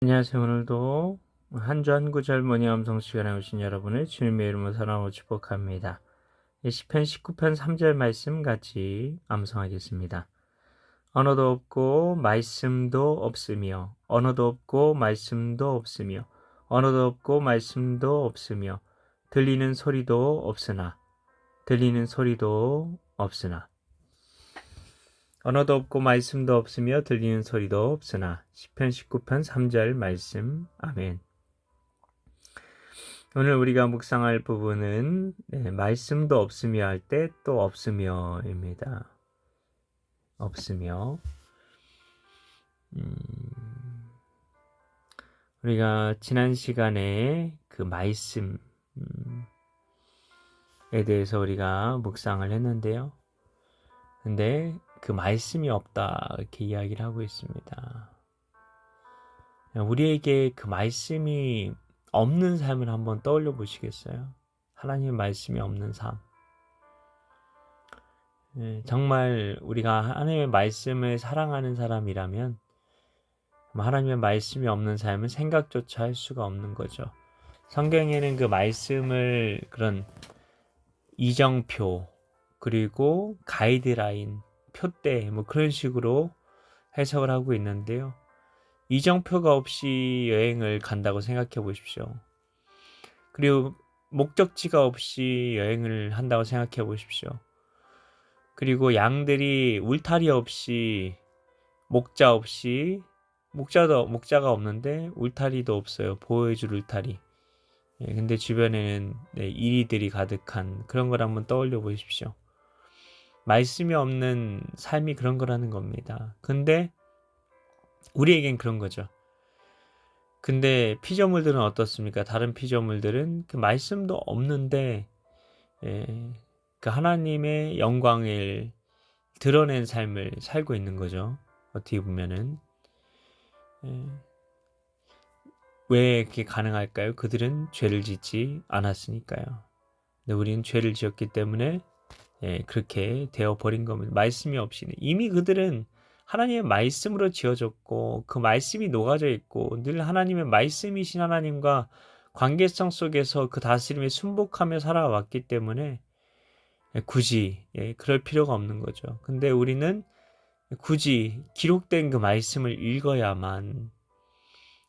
안녕하세요. 오늘도 한 주 한 구절 모닝 암송 시간에 오신 여러분을 주님의 이름으로 사랑하고 축복합니다. 시편 19편 3절 말씀 같이 암송하겠습니다. 언어도 없고 말씀도 없으며 언어도 없고 말씀도 없으며 언어도 없고 말씀도 없으며 들리는 소리도 없으나 언어도 없고 말씀도 없으며 들리는 소리도 없으나 시편 19편 3절 말씀. 아멘. 오늘 우리가 묵상할 부분은 말씀도 없으며 할 때 또 없으며입니다. 없으며. 우리가 지난 시간에 그 말씀에 대해서 우리가 묵상을 했는데요. 근데 그 말씀이 없다 이렇게 이야기를 하고 있습니다. 우리에게 그 말씀이 없는 삶을 한번 떠올려 보시겠어요? 하나님의 말씀이 없는 삶. 정말 우리가 하나님의 말씀을 사랑하는 사람이라면 하나님의 말씀이 없는 삶은 생각조차 할 수가 없는 거죠. 성경에는 그 말씀을 그런 이정표 그리고 가이드라인, 표대 그런 식으로 해석을 하고 있는데요. 이정표가 없이 여행을 간다고 생각해 보십시오. 그리고 목적지가 없이 여행을 한다고 생각해 보십시오. 그리고 양들이 울타리 없이 목자가 없는데 울타리도 없어요. 보호해줄 울타리. 근데 주변에는 이리들이 가득한 그런 걸 한번 떠올려 보십시오. 말씀이 없는 삶이 그런 거라는 겁니다. 근데 우리에겐 그런 거죠. 근데 피조물들은 어떻습니까? 다른 피조물들은 그 말씀도 없는데 그 하나님의 영광을 드러낸 삶을 살고 있는 거죠. 어떻게 보면은 왜 그게 가능할까요? 그들은 죄를 짓지 않았으니까요. 근데 우리는 죄를 지었기 때문에 그렇게 되어버린 겁니다. 말씀이 없이는. 이미 그들은 하나님의 말씀으로 지어졌고 그 말씀이 녹아져 있고 늘 하나님의 말씀이신 하나님과 관계성 속에서 그 다스림에 순복하며 살아왔기 때문에 굳이 그럴 필요가 없는 거죠. 근데 우리는 굳이 기록된 그 말씀을 읽어야만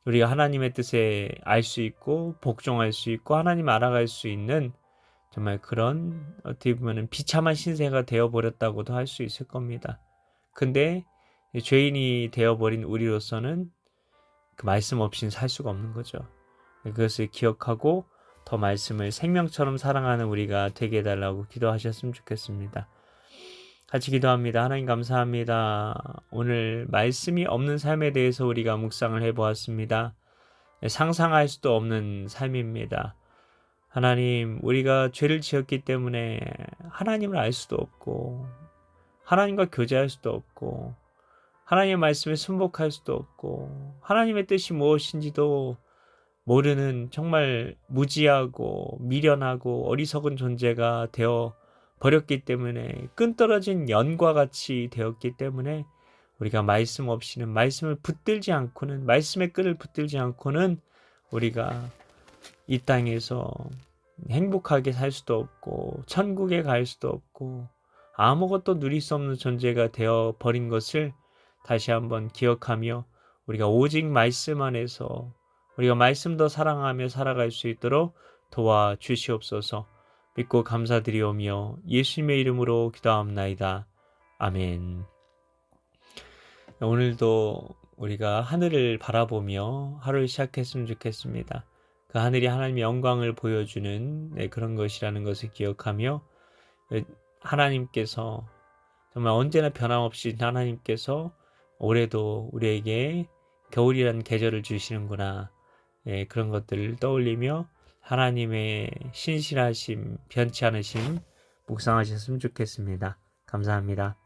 우리가 하나님의 뜻에 알 수 있고 복종할 수 있고 하나님 알아갈 수 있는 정말 그런 어떻게 보면 비참한 신세가 되어버렸다고도 할 수 있을 겁니다. 근데 죄인이 되어버린 우리로서는 그 말씀 없이는 살 수가 없는 거죠. 그것을 기억하고 더 말씀을 생명처럼 사랑하는 우리가 되게 해달라고 기도하셨으면 좋겠습니다. 같이 기도합니다. 하나님 감사합니다. 오늘 말씀이 없는 삶에 대해서 우리가 묵상을 해보았습니다. 상상할 수도 없는 삶입니다. 하나님, 우리가 죄를 지었기 때문에 하나님을 알 수도 없고 하나님과 교제할 수도 없고 하나님의 말씀에 순복할 수도 없고 하나님의 뜻이 무엇인지도 모르는 정말 무지하고 미련하고 어리석은 존재가 되어 버렸기 때문에 끈떨어진 연과 같이 되었기 때문에 우리가 말씀 없이는 말씀을 붙들지 않고는 말씀의 끈을 붙들지 않고는 우리가 이 땅에서 행복하게 살 수도 없고 천국에 갈 수도 없고 아무것도 누릴 수 없는 존재가 되어 버린 것을 다시 한번 기억하며 우리가 오직 말씀 안에서 우리가 말씀 더 사랑하며 살아갈 수 있도록 도와주시옵소서. 믿고 감사드리오며 예수님의 이름으로 기도합나이다. 아멘. 오늘도 우리가 하늘을 바라보며 하루를 시작했으면 좋겠습니다. 그 하늘이 하나님의 영광을 보여주는 그런 것이라는 것을 기억하며 하나님께서 정말 언제나 변함없이 하나님께서 올해도 우리에게 겨울이라는 계절을 주시는구나. 그런 것들을 떠올리며 하나님의 신실하심, 변치 않으심 묵상하셨으면 좋겠습니다. 감사합니다.